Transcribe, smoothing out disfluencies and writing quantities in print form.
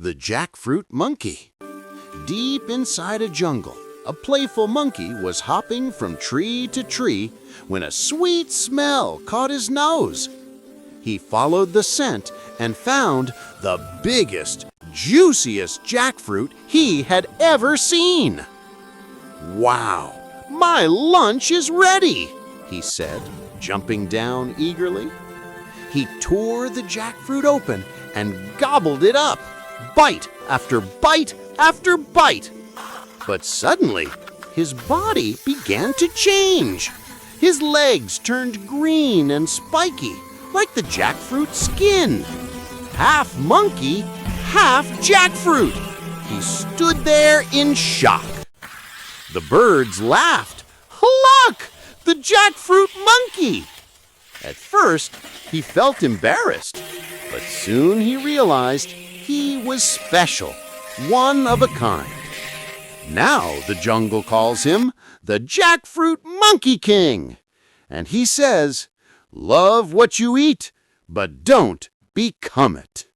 The Jackfruit Monkey. Deep inside a jungle, a playful monkey was hopping from tree to tree when a sweet smell caught his nose. He followed the scent and found the biggest, juiciest jackfruit he had ever seen. "Wow, my lunch is ready," he said, jumping down eagerly. He tore the jackfruit open and gobbled it up, bite after bite after bite. But suddenly, his body began to change. His legs turned green and spiky, like the jackfruit skin. Half monkey, half jackfruit. He stood there in shock. The birds laughed. "Look, the jackfruit monkey!" At first, he felt embarrassed, but soon he realized he was special, one of a kind. Now the jungle calls him the Jackfoot Monkey King. And he says, "Love what you eat, but don't become it."